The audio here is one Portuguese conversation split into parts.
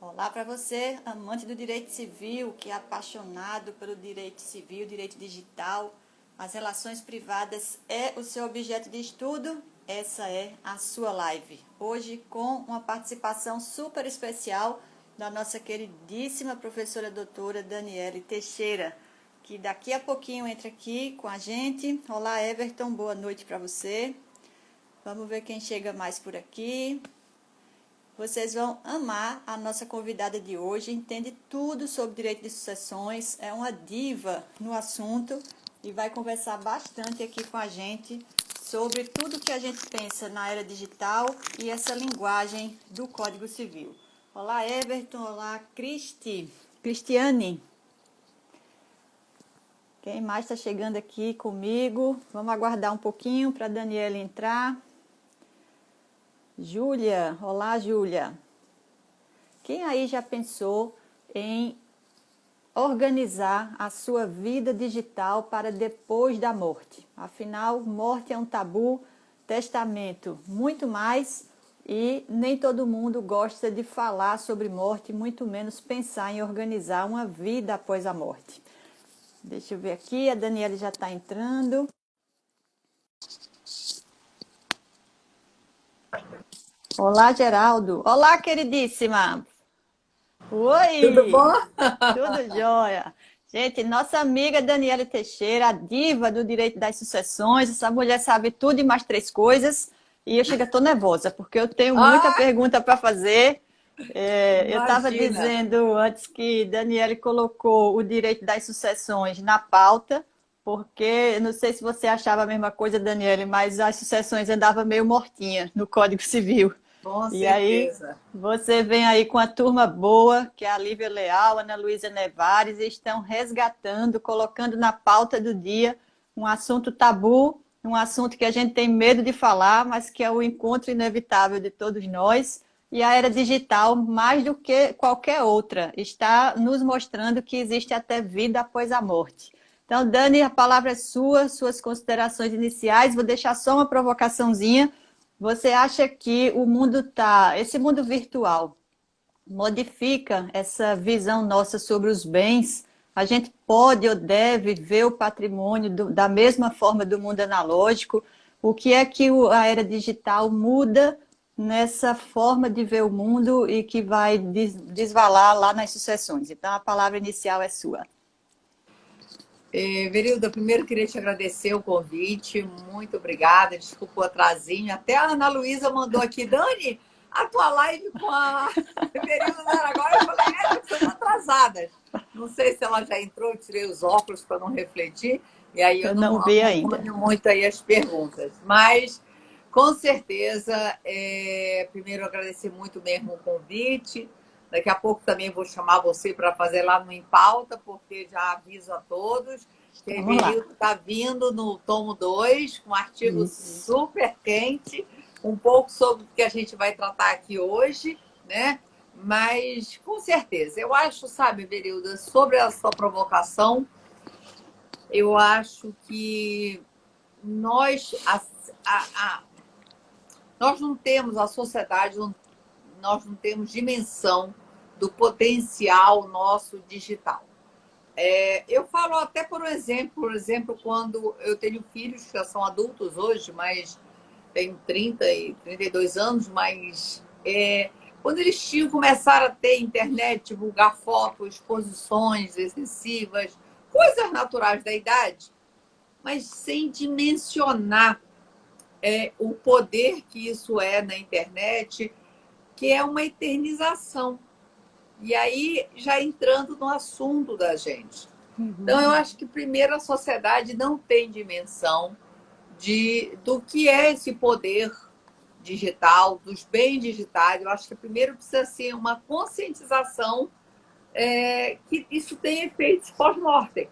Olá para você, amante do direito civil, que é apaixonado pelo direito civil, direito digital. As relações privadas é o seu objeto de estudo? Essa é a sua live. Hoje com uma participação super especial da nossa queridíssima professora doutora Daniele Teixeira, que daqui a pouquinho entra aqui com a gente. Olá, Everton, boa noite para você. Vamos ver quem chega mais por aqui. Vocês vão amar a nossa convidada de hoje, entende tudo sobre direito de sucessões, é uma diva no assunto e vai conversar bastante aqui com a gente sobre tudo que a gente pensa na era digital e essa linguagem do Código Civil. Olá, Everton, olá, Cristiane. Quem mais está chegando aqui comigo? Vamos aguardar um pouquinho para a Daniela entrar. Júlia, olá Júlia. Quem aí já pensou em organizar a sua vida digital para depois da morte? Afinal, morte é um tabu, testamento muito mais, e nem todo mundo gosta de falar sobre morte, muito menos pensar em organizar uma vida após a morte. Deixa eu ver aqui, a Daniela já está entrando. Olá, Geraldo. Olá, queridíssima. Tudo Oi, bom? tudo jóia. Gente, nossa amiga Daniela Teixeira, a diva do direito das sucessões. Essa mulher sabe tudo e mais três coisas. E eu estou nervosa, porque eu tenho muita Ah, pergunta para fazer. Eu estava imagina. dizendo antes que Daniela colocou o direito das sucessões na pauta, porque não sei se você achava a mesma coisa, Daniela, mas as sucessões andavam meio mortinha no Código Civil. Com E aí, certeza. você vem aí com a turma boa, que é a Lívia Leal, Ana Luísa Nevares, e estão resgatando, colocando na pauta do dia um assunto tabu, um assunto que a gente tem medo de falar, mas que é o encontro inevitável de todos nós. E a era digital, mais do que qualquer outra, está nos mostrando que existe até vida após a morte. Então, Dani, a palavra é sua, suas considerações iniciais. Vou deixar só uma provocaçãozinha. Você acha que esse mundo virtual modifica essa visão nossa sobre os bens? A gente pode ou deve ver o patrimônio da mesma forma do mundo analógico? O que é que a era digital muda nessa forma de ver o mundo e que vai desvalar lá nas sucessões? Então, a palavra inicial é sua. Verilda, primeiro queria te agradecer o convite. Muito obrigada. Desculpa o atrasinho. Até a Ana Luísa mandou aqui, Dani, a tua live com a Verilda agora. Eu falei, estamos atrasadas. Não sei se ela já entrou, eu tirei os óculos para não refletir. E aí eu Eu não não vi ainda. acompanho muito aí as perguntas. Mas, com certeza, primeiro agradecer muito mesmo o convite. Daqui a pouco também vou chamar você para fazer lá no Em Pauta, porque já aviso a todos que a Vamos lá. Everildo está vindo no tomo 2, com um artigo Isso. super quente, um pouco sobre o que a gente vai tratar aqui hoje, né? Mas, com certeza, eu acho, sabe, Everildo, sobre a sua provocação, eu acho que nós, nós não temos, a sociedade, nós não temos dimensão do potencial nosso digital. Eu falo até por exemplo, quando eu tenho filhos que já são adultos hoje, mas tenho 30 e 32 anos, mas quando eles começaram a ter internet, divulgar fotos, exposições excessivas, coisas naturais da idade, mas sem dimensionar o poder que isso é na internet, que é uma eternização. E aí, já entrando no assunto da gente. Então, eu acho que, primeiro, a sociedade não tem dimensão do que é esse poder digital, dos bens digitais. Eu acho que, primeiro, precisa ser uma conscientização que isso tem efeitos pós-mortem.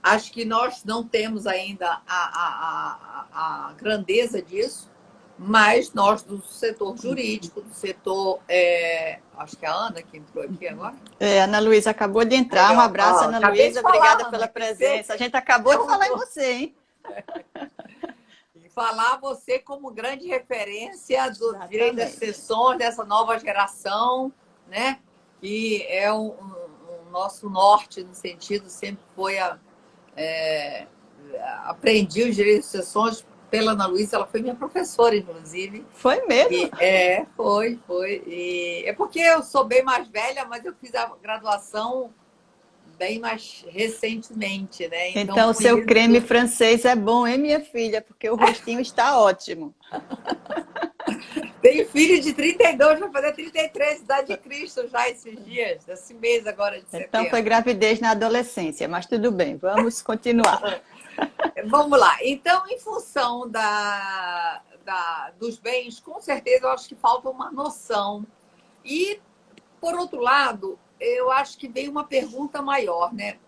Acho que nós não temos ainda a grandeza disso, mas nós do setor jurídico, do setor. Acho que é a Ana que entrou aqui agora. Ana Luísa acabou de entrar. Aí, Um abraço, Ana acabei de Luísa. falar, Obrigada Ana, pela que você presença. A gente acabou de falar em perguntou. você, hein? E falar você como grande referência do direito das Exatamente. sessões dessa nova geração. né? E é um nosso norte, no sentido, sempre foi aprendi os direitos de sucessões pela Ana Luísa, ela foi minha professora, inclusive. Foi mesmo? Foi. E é porque eu sou bem mais velha, mas eu fiz a graduação bem mais recentemente, né? Então, o Por seu creme isso, francês é bom, hein, minha filha? Porque o rostinho está ótimo. tenho filho de 32, vai fazer 33, idade de Cristo já esses dias, esse mês agora de Então, foi setembro. gravidez na adolescência, mas tudo bem, vamos continuar. Vamos lá. Então, em função dos bens, com certeza eu acho que falta uma noção. E, por outro lado, eu acho que veio uma pergunta maior, né?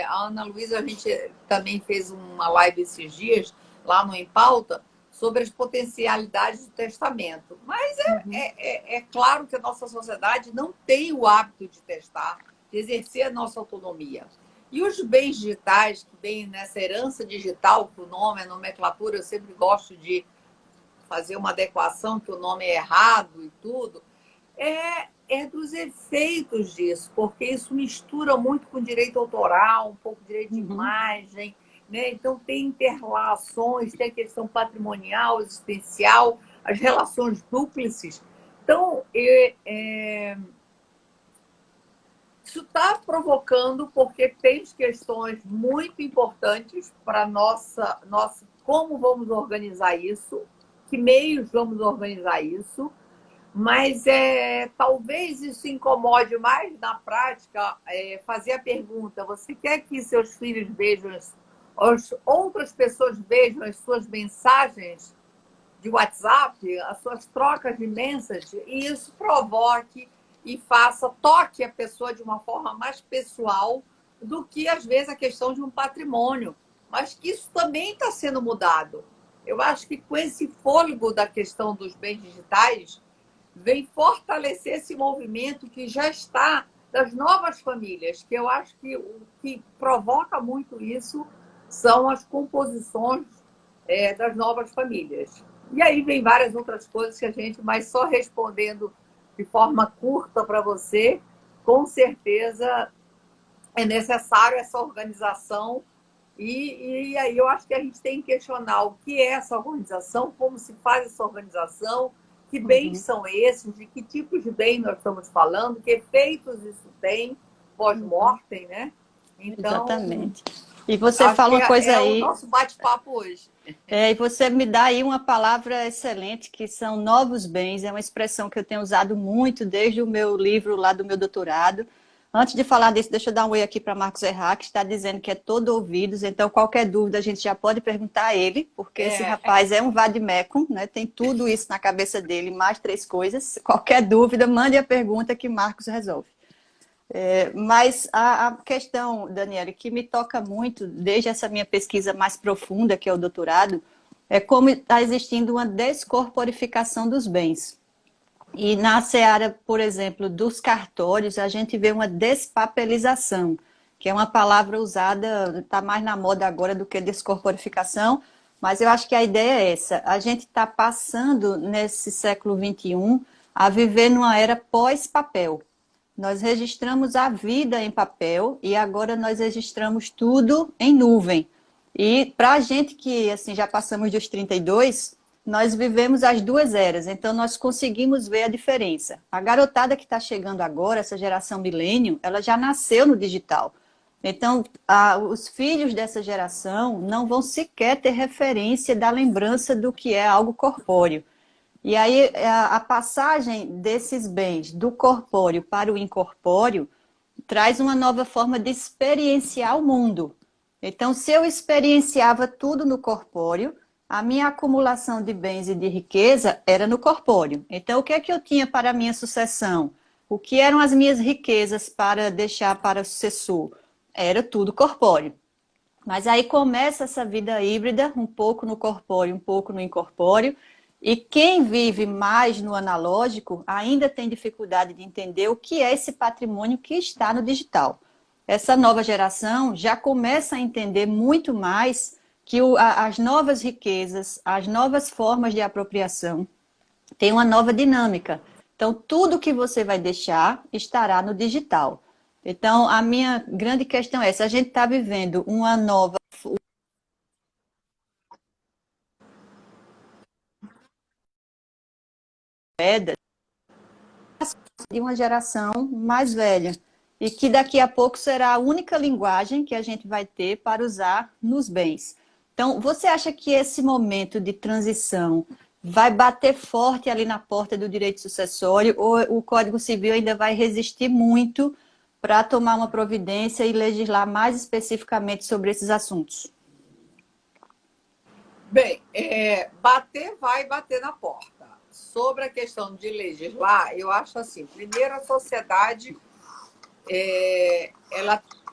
A Ana Luísa, a gente também fez uma live esses dias, lá no Em Pauta, sobre as potencialidades do testamento. Mas é claro que a nossa sociedade não tem o hábito de testar, de exercer a nossa autonomia. E os bens digitais, que vêm nessa herança digital, que o nome, a nomenclatura, eu sempre gosto de fazer uma adequação, que o nome é errado e tudo, é dos efeitos disso, porque isso mistura muito com direito autoral, um pouco direito de imagem, né? Então tem interrelações, tem a questão patrimonial, existencial, as relações dúplices. Então, isso está provocando, porque tem questões muito importantes para nossa como vamos organizar isso, que meios vamos organizar isso, mas talvez isso incomode mais na prática, fazer a pergunta: você quer que seus filhos vejam, as outras pessoas vejam as suas mensagens de WhatsApp, as suas trocas de mensagens, e isso provoque e toque a pessoa de uma forma mais pessoal do que, às vezes, a questão de um patrimônio. Mas que isso também está sendo mudado. Eu acho que com esse fôlego da questão dos bens digitais, vem fortalecer esse movimento que já está das novas famílias, que eu acho que o que provoca muito isso são as composições das novas famílias. E aí vem várias outras coisas que a gente, mas só respondendo de forma curta para você, com certeza é necessário essa organização. E aí eu acho que a gente tem que questionar o que é essa organização, como se faz essa organização, que bens são esses, de que tipos de bem nós estamos falando, que efeitos isso tem pós-mortem, né? Então, Exatamente. E você acho fala que uma coisa é o aí, nosso bate-papo hoje. e você me dá aí uma palavra excelente, que são novos bens, é uma expressão que eu tenho usado muito desde o meu livro lá do meu doutorado. Antes de falar disso, deixa eu dar um oi aqui para Marcos Erra, que está dizendo que é todo ouvidos, então qualquer dúvida a gente já pode perguntar a ele, porque esse rapaz é um vade-mecum, né? Tem tudo isso na cabeça dele, mais 3 coisas. Qualquer dúvida, mande a pergunta que Marcos resolve. Mas a questão, Daniela, que me toca muito, desde essa minha pesquisa mais profunda, que é o doutorado, é como está existindo uma descorporificação dos bens. E na seara, por exemplo, dos cartórios, a gente vê uma despapelização, que é uma palavra usada, está mais na moda agora do que descorporificação, mas eu acho que a ideia é essa. A gente está passando, nesse século XXI, a viver numa era pós-papel. Nós registramos a vida em papel e agora nós registramos tudo em nuvem. E para a gente que assim já passamos dos 32, nós vivemos as duas eras, então nós conseguimos ver a diferença. A garotada que está chegando agora, essa geração milênio, ela já nasceu no digital. Então, os filhos dessa geração não vão sequer ter referência da lembrança do que é algo corpóreo. E aí a passagem desses bens do corpóreo para o incorpóreo traz uma nova forma de experienciar o mundo. Então, se eu experienciava tudo no corpóreo, a minha acumulação de bens e de riqueza era no corpóreo. Então, o que é que eu tinha para a minha sucessão? O que eram as minhas riquezas para deixar para o sucessor? Era tudo corpóreo. Mas aí começa essa vida híbrida, um pouco no corpóreo, um pouco no incorpóreo, e quem vive mais no analógico ainda tem dificuldade de entender o que é esse patrimônio que está no digital. Essa nova geração já começa a entender muito mais que as novas riquezas, as novas formas de apropriação têm uma nova dinâmica. Então, tudo que você vai deixar estará no digital. Então, a minha grande questão é essa: a gente está vivendo uma nova era de uma geração mais velha e que daqui a pouco será a única linguagem que a gente vai ter para usar nos bens. Então, você acha que esse momento de transição vai bater forte ali na porta do direito sucessório ou o Código Civil ainda vai resistir muito para tomar uma providência e legislar mais especificamente sobre esses assuntos? Bem, bater vai bater na porta. Sobre a questão de legislar, eu acho assim, primeiro a sociedade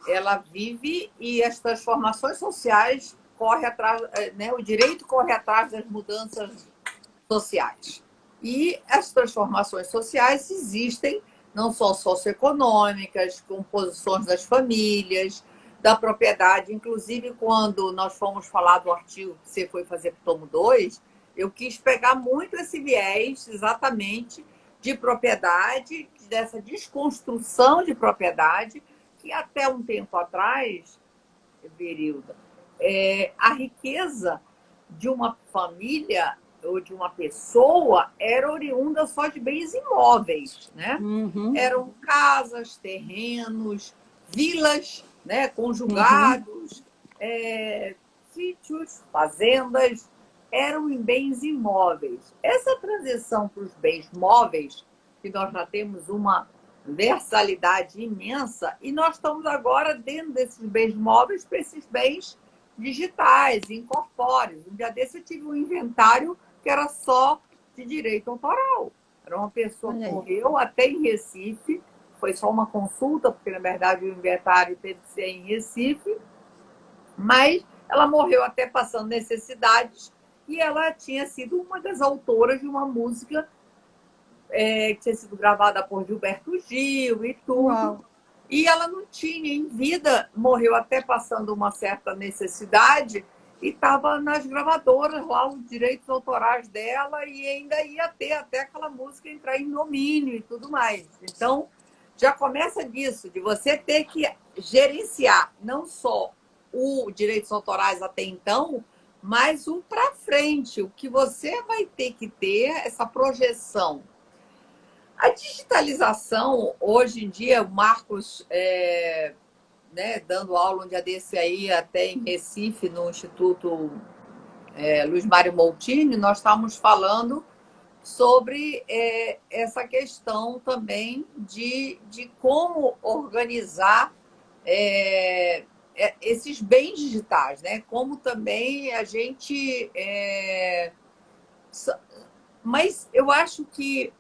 ela vive e as transformações sociais correm atrás, né, o direito corre atrás das mudanças sociais. E as transformações sociais existem não só socioeconômicas, composições das famílias, da propriedade. Inclusive, quando nós fomos falar do artigo que você foi fazer para o tomo 2, eu quis pegar muito esse viés exatamente de propriedade, dessa desconstrução de propriedade, que até um tempo atrás, Verilda, a riqueza de uma família ou de uma pessoa era oriunda só de bens imóveis, né? Uhum. Eram casas, terrenos, vilas, né, conjugados, sítios, fazendas, eram em bens imóveis. Essa transição para os bens móveis, que nós já temos uma versalidade imensa, e nós estamos agora dentro desses bens móveis para esses bens digitais, incorpóreos. Um dia desse eu tive um inventário que era só de direito autoral. Era uma pessoa que morreu até em Recife, foi só uma consulta, porque na verdade o inventário teve que ser em Recife, mas ela morreu até passando necessidades e ela tinha sido uma das autoras de uma música que tinha sido gravada por Gilberto Gil e tudo. Uau. E ela não tinha em vida, morreu até passando uma certa necessidade e estava nas gravadoras lá os direitos autorais dela e ainda ia ter até aquela música entrar em domínio e tudo mais. Então, já começa disso, de você ter que gerenciar não só o direitos autorais até então, mas o para frente, o que você vai ter que ter essa projeção. A digitalização, hoje em dia, o Marcos, né, dando aula um dia desse aí, até em Recife, no Instituto Luiz Mário Moltini, nós estávamos falando sobre essa questão também de como organizar esses bens digitais, né? Como também a gente... Mas eu acho que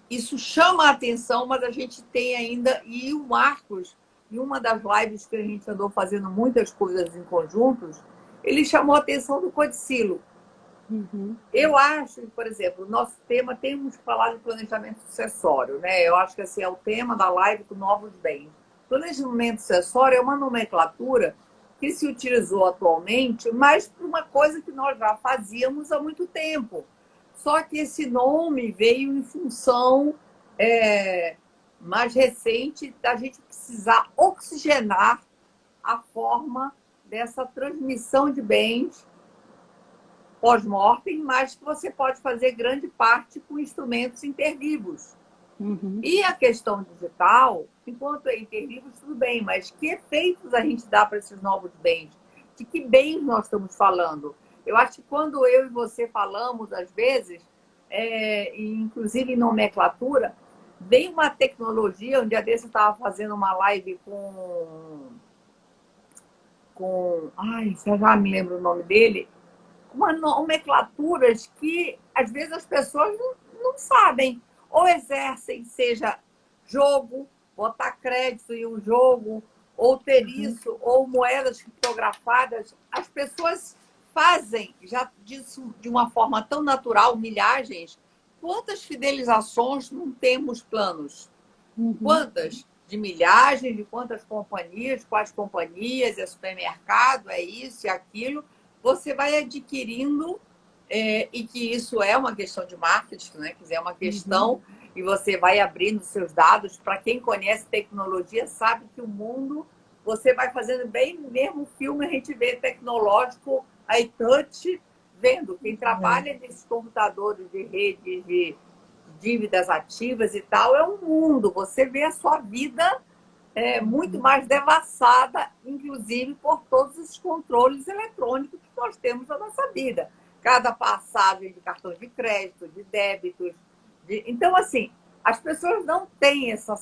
isso chama a atenção, mas a gente tem ainda... E o Marcos, em uma das lives que a gente andou fazendo muitas coisas em conjuntos, ele chamou a atenção do codicilo. Uhum. Eu acho que, por exemplo, o nosso tema, temos que falar de planejamento sucessório, né? Eu acho que assim, é o tema da live do Novos Bens. Planejamento sucessório é uma nomenclatura que se utilizou atualmente, mas para uma coisa que nós já fazíamos há muito tempo. Só que esse nome veio em função mais recente da gente precisar oxigenar a forma dessa transmissão de bens pós-mortem, mas que você pode fazer grande parte com instrumentos intervivos. Uhum. E a questão digital, enquanto é intervivos, tudo bem, mas que efeitos a gente dá para esses novos bens? De que bens nós estamos falando? Eu acho que quando eu e você falamos, às vezes, inclusive em nomenclatura, vem uma tecnologia, um dia desse eu estava fazendo uma live ai, você já me lembra o nome dele, uma nomenclaturas que, às vezes, as pessoas não sabem. Ou exercem, seja jogo, botar crédito em um jogo, ou ter isso, ou moedas criptografadas. As pessoas fazem já disso de uma forma tão natural, milhagens. Quantas fidelizações não temos planos? Quantas? De milhagens, de quantas companhias, quais companhias, é supermercado, é isso e aquilo. Você vai adquirindo, e que isso é uma questão de marketing, né? Quer dizer, é uma questão e você vai abrindo seus dados. Para quem conhece tecnologia, sabe que o mundo, você vai fazendo bem mesmo filme, a gente vê tecnológico, aí touch, vendo. Quem trabalha nesses computadores de redes de dívidas ativas e tal, é um mundo. Você vê a sua vida muito mais devassada, inclusive por todos os controles eletrônicos que nós temos na nossa vida. Cada passagem de cartão de crédito, de débitos. Então, assim, as pessoas não têm essa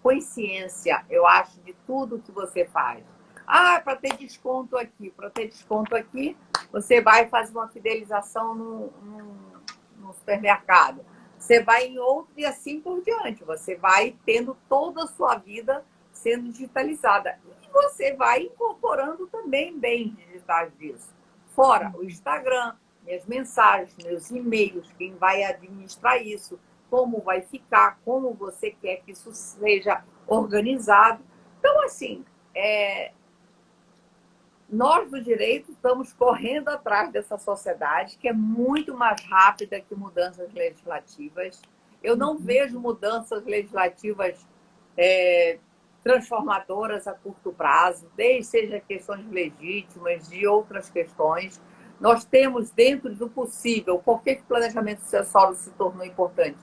consciência, eu acho, de tudo que você faz. Ah, para ter desconto aqui, você vai fazer uma fidelização no supermercado. Você vai em outro e assim por diante. Você vai tendo toda a sua vida sendo digitalizada. E você vai incorporando também bens digitais disso. Fora o Instagram, minhas mensagens, meus e-mails, quem vai administrar isso, como vai ficar, como você quer que isso seja organizado. Então, assim, nós do direito estamos correndo atrás dessa sociedade que é muito mais rápida que mudanças legislativas. Eu não vejo mudanças legislativas transformadoras a curto prazo, desde seja questões legítimas, de outras questões. Nós temos, dentro do possível, por que o planejamento sucessório se tornou importante?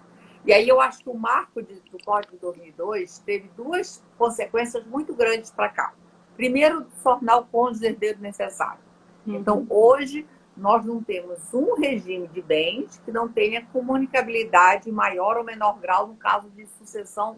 E aí eu acho que o marco do Código de 2002 teve duas consequências muito grandes para cá. Primeiro, tornar o cônjuge herdeiro necessário. Então, hoje, nós não temos um regime de bens que não tenha comunicabilidade em maior ou menor grau no caso de sucessão,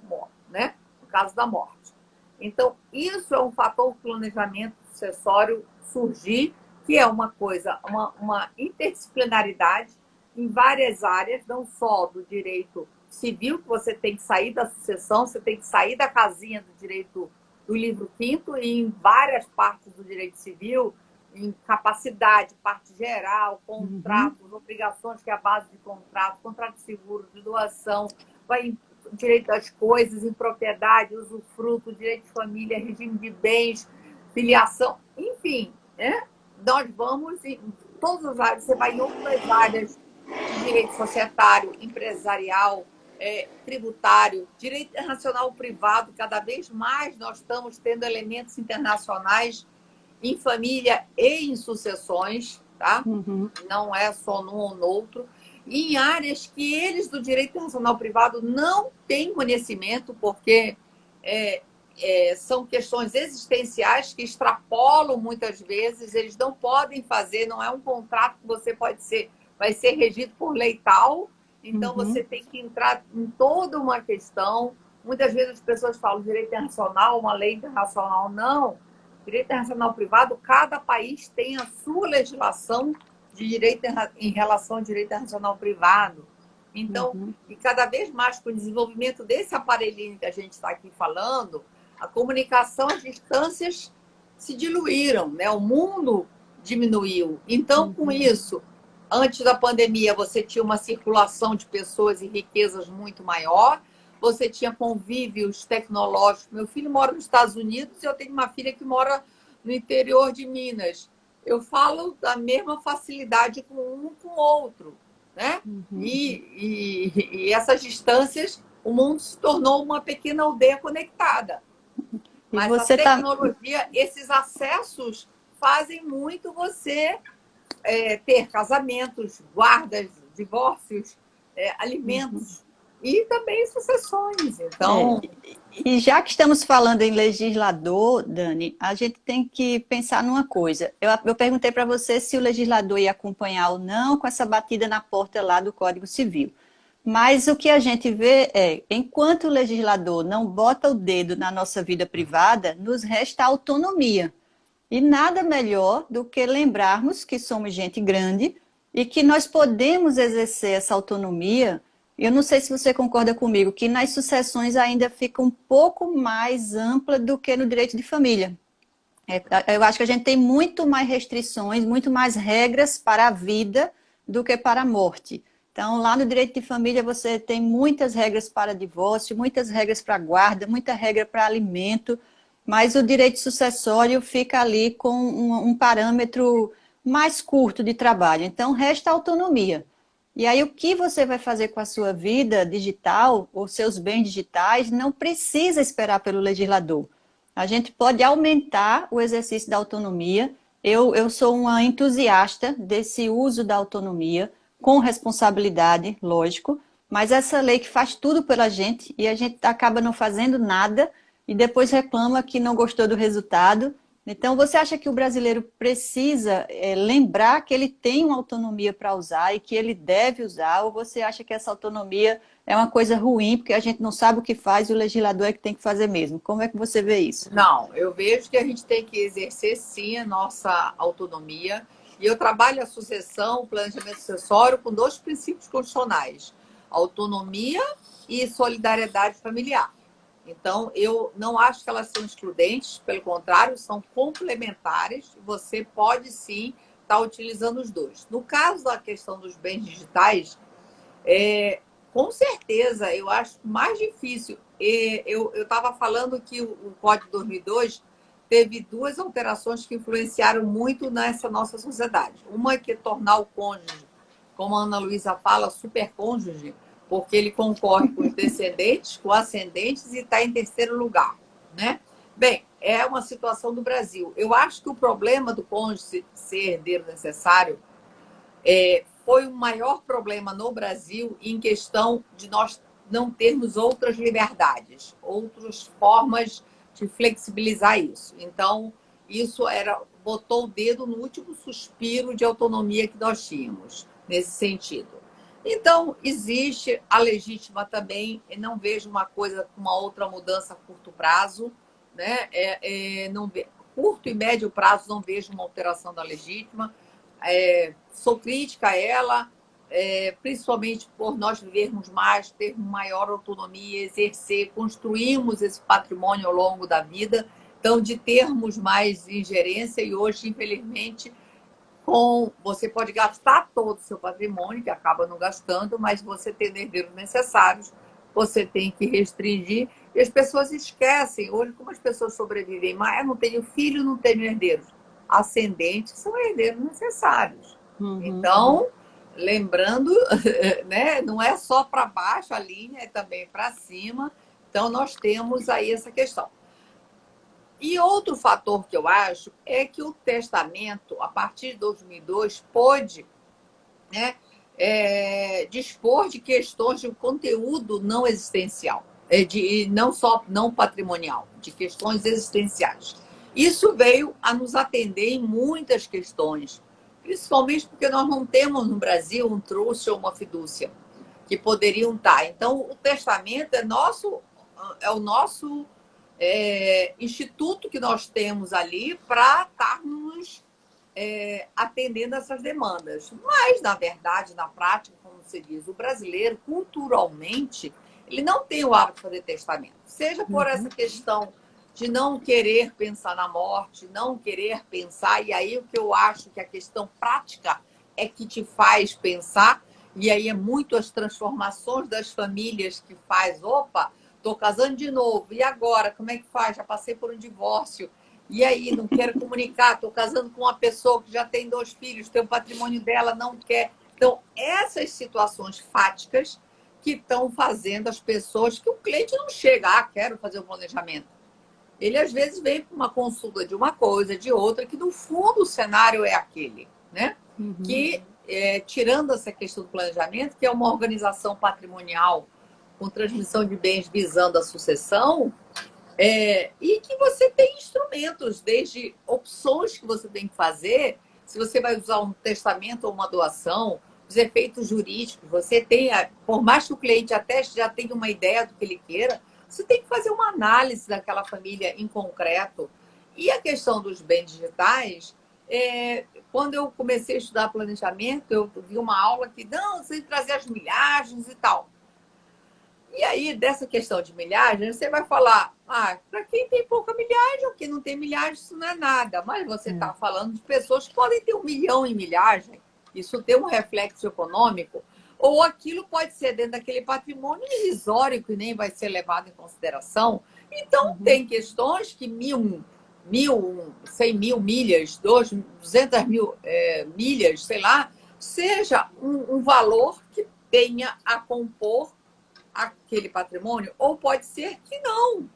né? No caso da morte. Então, isso é um fator do planejamento sucessório surgir, que é uma coisa, uma interdisciplinaridade em várias áreas, não só do direito civil, que você tem que sair da sucessão, você tem que sair da casinha do direito do livro quinto e em várias partes do direito civil, em capacidade, parte geral, contratos, obrigações que é a base de contrato, contrato de seguro, de doação, vai em direito das coisas, em propriedade, usufruto, direito de família, regime de bens, filiação, enfim, né? Nós vamos em todas as áreas, você vai em outras áreas de direito societário, empresarial, tributário, direito internacional privado, cada vez mais nós estamos tendo elementos internacionais em família e em sucessões, tá? Não é só num ou no outro. E em áreas que eles do direito internacional privado não têm conhecimento, porque são questões existenciais que extrapolam muitas vezes, eles não podem fazer, não é um contrato que você vai ser regido por lei tal, então você tem que entrar em toda uma questão. Muitas vezes as pessoas falam direito internacional, uma lei internacional, não. Direito internacional privado, cada país tem a sua legislação de direito em relação ao direito internacional privado. Então, e cada vez mais com o desenvolvimento desse aparelhinho que a gente está aqui falando, a comunicação, as distâncias se diluíram, né? O mundo diminuiu. Então, com isso, antes da pandemia, você tinha uma circulação de pessoas e riquezas muito maior, você tinha convívios tecnológicos. Meu filho mora nos Estados Unidos e eu tenho uma filha que mora no interior de Minas. Eu falo da mesma facilidade com um com o outro, né? E essas distâncias, o mundo se tornou uma pequena aldeia conectada. Mas a tecnologia, esses acessos fazem muito você ter casamentos, guardas, divórcios, alimentos e também sucessões. Então, e já que estamos falando em legislador, Dani, a gente tem que pensar numa coisa. Eu perguntei para você se o legislador ia acompanhar ou não com essa batida na porta lá do Código Civil. Mas o que a gente vê enquanto o legislador não bota o dedo na nossa vida privada, nos resta autonomia. E nada melhor do que lembrarmos que somos gente grande e que nós podemos exercer essa autonomia. Eu não sei se você concorda comigo, que nas sucessões ainda fica um pouco mais ampla do que no direito de família. Eu acho que a gente tem muito mais restrições, muito mais regras para a vida do que para a morte. Então, lá no direito de família, você tem muitas regras para divórcio, muitas regras para guarda, muita regra para alimento, mas o direito sucessório fica ali com um parâmetro mais curto de trabalho. Então, resta autonomia. E aí, o que você vai fazer com a sua vida digital, ou seus bens digitais, não precisa esperar pelo legislador. A gente pode aumentar o exercício da autonomia. Eu sou uma entusiasta desse uso da autonomia, com responsabilidade, lógico, mas essa lei que faz tudo pela gente e a gente acaba não fazendo nada e depois reclama que não gostou do resultado. Então, você acha que o brasileiro precisa lembrar que ele tem uma autonomia para usar e que ele deve usar, ou você acha que essa autonomia é uma coisa ruim, porque a gente não sabe o que faz e o legislador é que tem que fazer mesmo? Como é que você vê isso? Não, eu vejo que a gente tem que exercer sim a nossa autonomia. E eu trabalho a sucessão, o planejamento sucessório com dois princípios constitucionais: autonomia e solidariedade familiar. Então, eu não acho que elas são excludentes, pelo contrário, são complementares. Você pode sim estar utilizando os dois. No caso da questão dos bens digitais, com certeza, eu acho mais difícil. Eu estava falando que o Código de 2002 teve duas alterações que influenciaram muito nessa nossa sociedade. Uma é que tornar o cônjuge, como a Ana Luísa fala, supercônjuge, porque ele concorre com os descendentes, com ascendentes e está em terceiro lugar, né? Bem, é uma situação do Brasil. Eu acho que o problema do cônjuge ser herdeiro necessário foi o maior problema no Brasil em questão de nós não termos outras liberdades, outras formas de flexibilizar isso. Então, isso botou o dedo no último suspiro de autonomia que nós tínhamos, nesse sentido. Então, existe a legítima também, eu não vejo uma coisa com uma outra mudança a curto prazo, né? Curto e médio prazo não vejo uma alteração da legítima. Sou crítica a ela, principalmente por nós vivermos mais, ter maior autonomia, exercer, construirmos esse patrimônio ao longo da vida, então de termos mais ingerência. E hoje, infelizmente, você pode gastar todo o seu patrimônio, que acaba não gastando, mas você tem herdeiros necessários, você tem que restringir, e as pessoas esquecem. Hoje, como as pessoas sobrevivem mais, eu não tenho filho, não tenho herdeiros. Ascendentes são herdeiros necessários. Então, lembrando, né, não é só para baixo a linha, é também para cima. Então, nós temos aí essa questão. E outro fator que eu acho é que o testamento, a partir de 2002, pôde, né, dispor de questões de conteúdo não existencial, não só não patrimonial, de questões existenciais. Isso veio a nos atender em muitas questões, principalmente porque nós não temos no Brasil um trust ou uma fidúcia que poderiam estar. Então, o testamento é o nosso instituto que nós temos ali para estarmos atendendo essas demandas. Mas, na verdade, na prática, como se diz, o brasileiro, culturalmente, ele não tem o hábito de fazer testamento. Seja por essa questão de não querer pensar na morte, não querer pensar, e aí o que eu acho que a questão prática é que te faz pensar, e aí é muito as transformações das famílias que faz, opa, estou casando de novo, e agora, como é que faz? Já passei por um divórcio, e aí, não quero comunicar, estou casando com uma pessoa que já tem 2 filhos, tem o patrimônio dela, não quer. Então, essas situações fáticas que estão fazendo as pessoas, que o cliente não chega, quero fazer o planejamento. Ele, às vezes, vem com uma consulta de uma coisa, de outra, que, no fundo, o cenário é aquele, né? Que, tirando essa questão do planejamento, que é uma organização patrimonial com transmissão de bens visando a sucessão, e que você tem instrumentos, desde opções que você tem que fazer, se você vai usar um testamento ou uma doação, os efeitos jurídicos, você tem, por mais que o cliente até já tenha uma ideia do que ele queira, você tem que fazer uma análise daquela família em concreto. E a questão dos bens digitais, quando eu comecei a estudar planejamento, eu vi uma aula que, não, você tem que trazer as milhagens e tal. E aí, dessa questão de milhagem, você vai falar, para quem tem pouca milhagem, ou quem não tem milhagem, isso não é nada. Mas você está falando de pessoas que podem ter 1 milhão em milhagem, isso tem um reflexo econômico, ou aquilo pode ser dentro daquele patrimônio irrisório que nem vai ser levado em consideração. Então, tem questões que 100 mil milhas, 200 mil milhas, sei lá, seja um valor que tenha a compor aquele patrimônio, ou pode ser que não,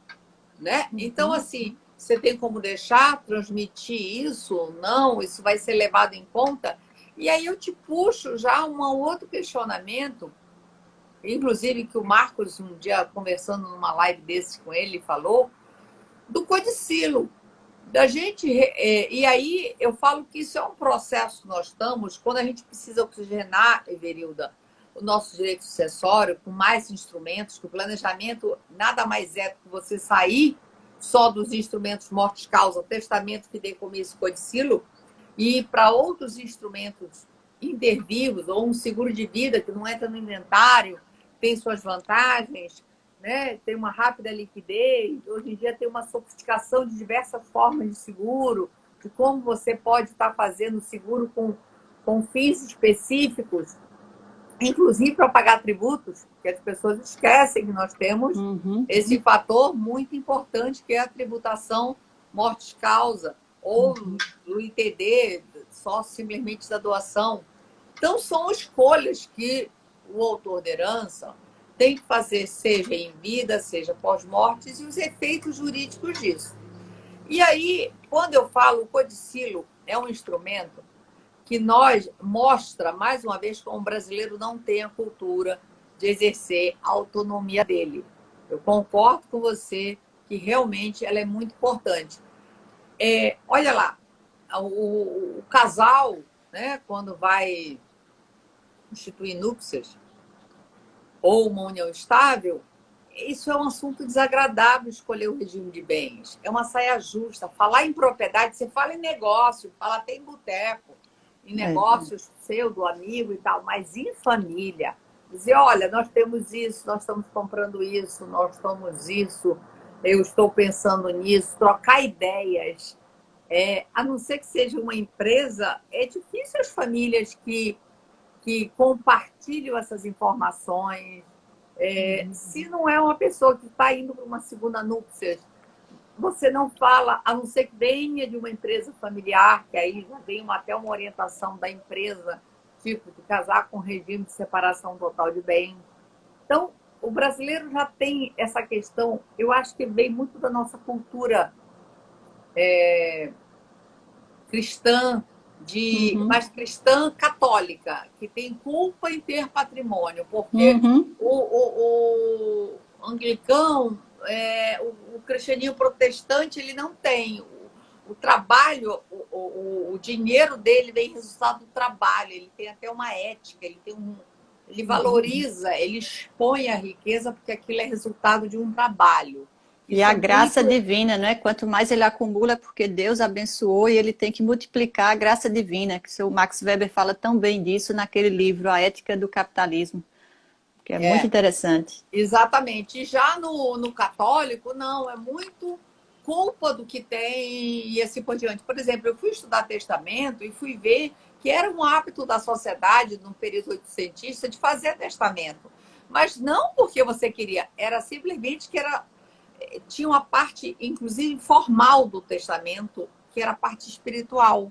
né? Então, assim, você tem como deixar, transmitir isso ou não, isso vai ser levado em conta. E aí eu te puxo já um outro questionamento, inclusive que o Marcos, um dia conversando numa live desse com ele, falou, do codicilo. Da gente, e aí eu falo que isso é um processo que nós estamos, quando a gente precisa oxigenar, Everilda, o nosso direito sucessório, com mais instrumentos, que o planejamento nada mais é do que você sair só dos instrumentos morte-causa, testamento, fideicomisso, codicilo, e ir para outros instrumentos intervivos, ou um seguro de vida que não entra no inventário, tem suas vantagens, né? Tem uma rápida liquidez, hoje em dia tem uma sofisticação de diversas formas de seguro, de como você pode estar fazendo seguro com fins específicos, inclusive para pagar tributos, que as pessoas esquecem que nós temos esse fator muito importante, que é a tributação mortis-causa, ou do ITD, só simplesmente da doação. Então, são escolhas que o autor de herança tem que fazer, seja em vida, seja pós-mortes, e os efeitos jurídicos disso. E aí, quando eu falo, o codicilo é um instrumento que nós mostra, mais uma vez, como o brasileiro não tem a cultura de exercer a autonomia dele. Eu concordo com você que realmente ela é muito importante. Olha lá, o casal, né, quando vai instituir núpcias ou uma união estável, isso é um assunto desagradável, escolher o regime de bens. É uma saia justa. Falar em propriedade, você fala em negócio, fala até em boteco, em negócios seu, do amigo e tal, mas em família. Dizer, olha, nós temos isso, nós estamos comprando isso, nós estamos isso, eu estou pensando nisso, trocar ideias. A não ser que seja uma empresa, é difícil as famílias que compartilham essas informações. Se não é uma pessoa que está indo para uma segunda núpcia, você não fala, a não ser que venha de uma empresa familiar, que aí já vem até uma orientação da empresa, tipo de casar com regime de separação total de bens. Então, o brasileiro já tem essa questão, eu acho que vem muito da nossa cultura cristã, mas cristã católica, que tem culpa em ter patrimônio, porque o anglicão, o cristianismo protestante, ele não tem. O trabalho, o dinheiro dele vem resultado do trabalho, ele tem até uma ética, ele valoriza, ele expõe a riqueza, porque aquilo é resultado de um trabalho. E a graça divina, né? Quanto mais ele acumula, porque Deus abençoou e ele tem que multiplicar a graça divina, que o seu Max Weber fala tão bem disso naquele livro, A Ética do Capitalismo, que é muito interessante. Exatamente. E já no católico, não, é muito culpa do que tem e assim por diante. Por exemplo, eu fui estudar testamento e fui ver que era um hábito da sociedade, no período oitocentista, de fazer testamento. Mas não porque você queria, era simplesmente que tinha uma parte, inclusive, formal do testamento, que era a parte espiritual.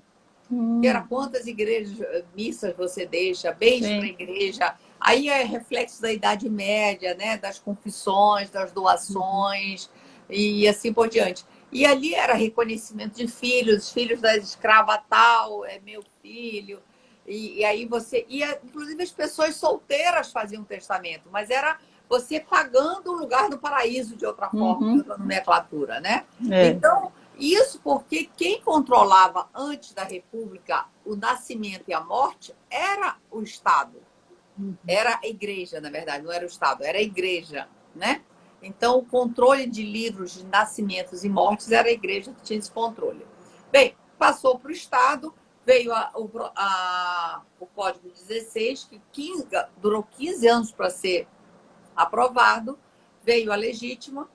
Que era quantas igrejas, missas você deixa, bens para a igreja. Aí é reflexo da Idade Média, né? Das confissões, das doações e assim por diante. E ali era reconhecimento de filhos, filhos da escrava tal, é meu filho. E aí você ia, inclusive as pessoas solteiras faziam testamento, mas era você pagando o lugar no paraíso de outra forma, de outra nomenclatura, né? Então, isso porque quem controlava antes da República o nascimento e a morte era o Estado. Era a igreja, na verdade, não era o Estado, era a igreja, né? Então, o controle de livros de nascimentos e mortes era a igreja que tinha esse controle. Bem, passou para o Estado, veio o Código 16, que durou 15 anos para ser aprovado, veio a legítima,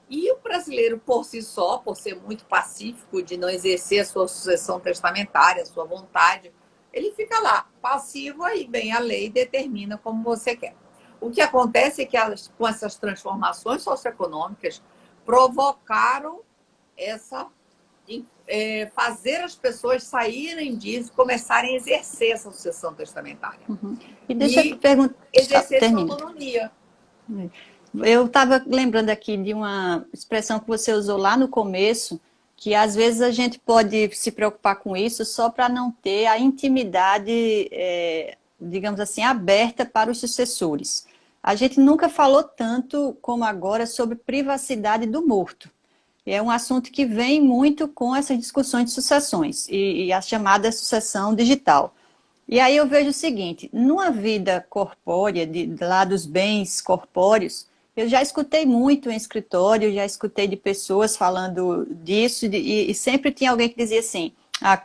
e o brasileiro, por si só, por ser muito pacífico de não exercer a sua sucessão testamentária, a sua vontade, ele fica lá, passivo, aí vem a lei e determina como você quer. O que acontece é que com essas transformações socioeconômicas provocaram fazer as pessoas saírem disso, começarem a exercer essa sucessão testamentária. Uhum. E deixa eu perguntar. Exercer essa autonomia. Eu estava lembrando aqui de uma expressão que você usou lá no começo, que às vezes a gente pode se preocupar com isso só para não ter a intimidade, digamos assim, aberta para os sucessores. A gente nunca falou tanto como agora sobre privacidade do morto. É um assunto que vem muito com essas discussões de sucessões e a chamada sucessão digital. E aí eu vejo o seguinte, numa vida corpórea, lá dos bens corpóreos, eu já escutei muito em escritório, já escutei de pessoas falando disso, e sempre tinha alguém que dizia assim,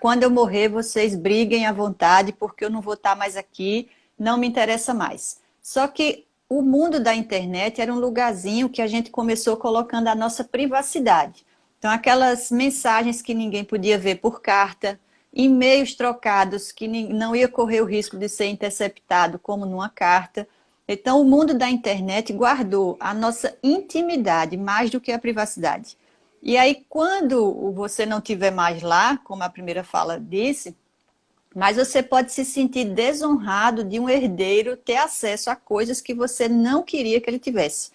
quando eu morrer vocês briguem à vontade, porque eu não vou estar mais aqui, não me interessa mais. Só que o mundo da internet era um lugarzinho que a gente começou colocando a nossa privacidade. Então, aquelas mensagens que ninguém podia ver por carta, e-mails trocados que não ia correr o risco de ser interceptado como numa carta. Então, o mundo da internet guardou a nossa intimidade mais do que a privacidade. E aí, quando você não estiver mais lá, como a primeira fala disse, mas você pode se sentir desonrado de um herdeiro ter acesso a coisas que você não queria que ele tivesse.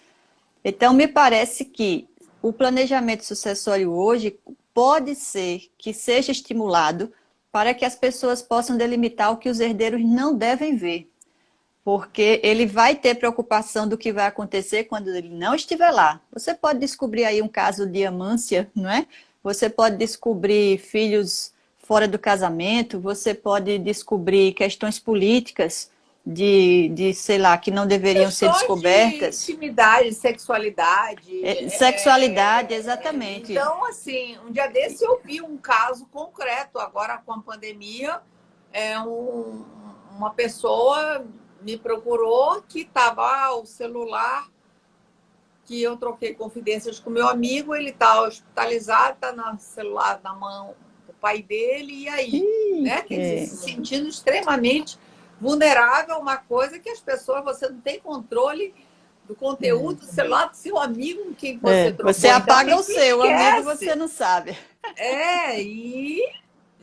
Então, me parece que o planejamento sucessório hoje pode ser que seja estimulado para que as pessoas possam delimitar o que os herdeiros não devem ver. Porque ele vai ter preocupação do que vai acontecer quando ele não estiver lá. Você pode descobrir aí um caso de amância, não é? Você pode descobrir filhos fora do casamento, você pode descobrir questões políticas sei lá, que não deveriam ser descobertas. De intimidade, sexualidade. Sexualidade, exatamente. Então, assim, um dia desse eu vi um caso concreto, agora com a pandemia, uma pessoa me procurou que estava o celular que eu troquei confidências com meu amigo, ele está hospitalizado, está no celular na mão do pai dele, e aí? Né? Quer dizer, se sentindo extremamente vulnerável, uma coisa que as pessoas, você não tem controle do conteúdo do celular do seu amigo com quem você trocou. Você apaga o seu amigo, você não sabe.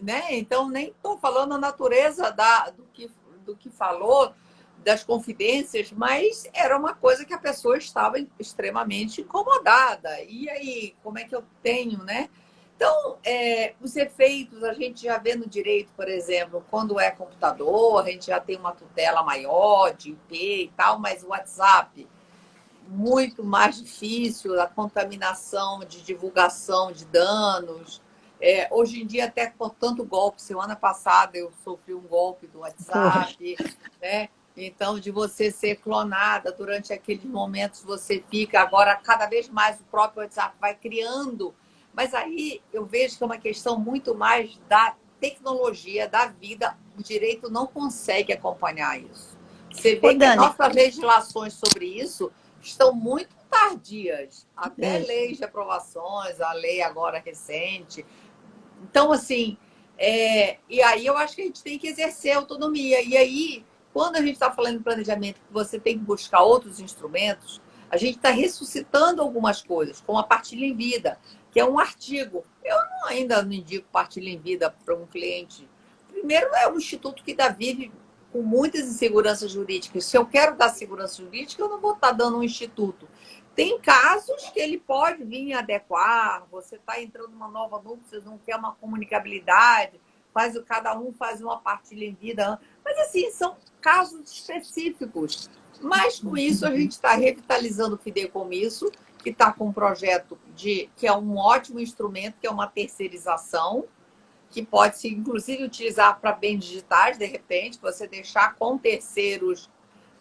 Né? Então, nem estou falando a natureza do que falou, das confidências, mas era uma coisa que a pessoa estava extremamente incomodada. E aí, como é que eu tenho, né? Então, os efeitos a gente já vê no direito, por exemplo, quando é computador, a gente já tem uma tutela maior de IP e tal, mas o WhatsApp, muito mais difícil, a contaminação de divulgação de danos. Hoje em dia, até por tanto golpe, semana passada eu sofri um golpe do WhatsApp, né? Então, de você ser clonada durante aqueles momentos, você fica agora cada vez mais o próprio WhatsApp vai criando. Mas aí eu vejo que é uma questão muito mais da tecnologia, da vida. O direito não consegue acompanhar isso. Você vê que as nossas legislações sobre isso estão muito tardias. Até leis de aprovações, a lei agora recente. Então, assim, e aí eu acho que a gente tem que exercer autonomia. E aí, quando a gente está falando de planejamento, que você tem que buscar outros instrumentos, a gente está ressuscitando algumas coisas, como a partilha em vida, que é um artigo. Eu ainda não indico partilha em vida para um cliente. Primeiro, é um instituto que vive com muitas inseguranças jurídicas. Se eu quero dar segurança jurídica, eu não vou estar dando um instituto. Tem casos que ele pode vir adequar, você está entrando numa nova núcleo, você não quer uma comunicabilidade, cada um faz uma partilha em vida. Mas, assim, são casos específicos. Mas, com isso, a gente está revitalizando o fideicomisso, que está com um projeto que é um ótimo instrumento, que é uma terceirização, que pode se, inclusive, utilizar para bens digitais, de repente, você deixar com terceiros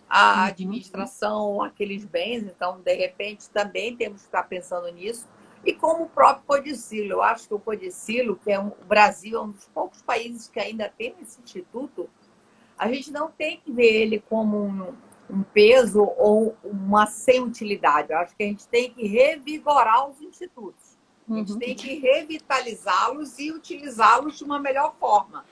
a administração, aqueles bens. Então, de repente, também temos que estar pensando nisso. E como o próprio codicilo. Eu acho que o codicilo, que o Brasil é um dos poucos países que ainda tem esse instituto, a gente não tem que ver ele como um peso ou uma sem utilidade. Eu acho que a gente tem que revigorar os institutos. A gente tem que revitalizá-los e utilizá-los de uma melhor forma.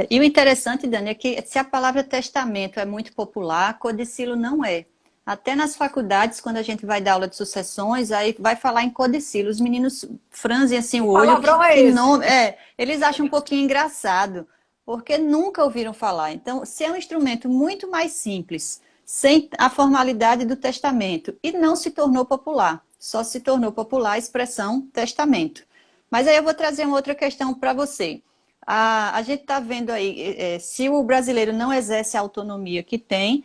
E o interessante, Dani, é que se a palavra testamento é muito popular, codicilo não é. Até nas faculdades, quando a gente vai dar aula de sucessões, aí vai falar em codicilo. Os meninos franzem assim o Que olho, palavrão é que esse? nome. É, eles acham um pouquinho engraçado, porque nunca ouviram falar. Então, se é um instrumento muito mais simples, sem a formalidade do testamento, e não se tornou popular, só se tornou popular a expressão testamento. Mas aí eu vou trazer uma outra questão para você. A gente está vendo aí, se o brasileiro não exerce a autonomia que tem,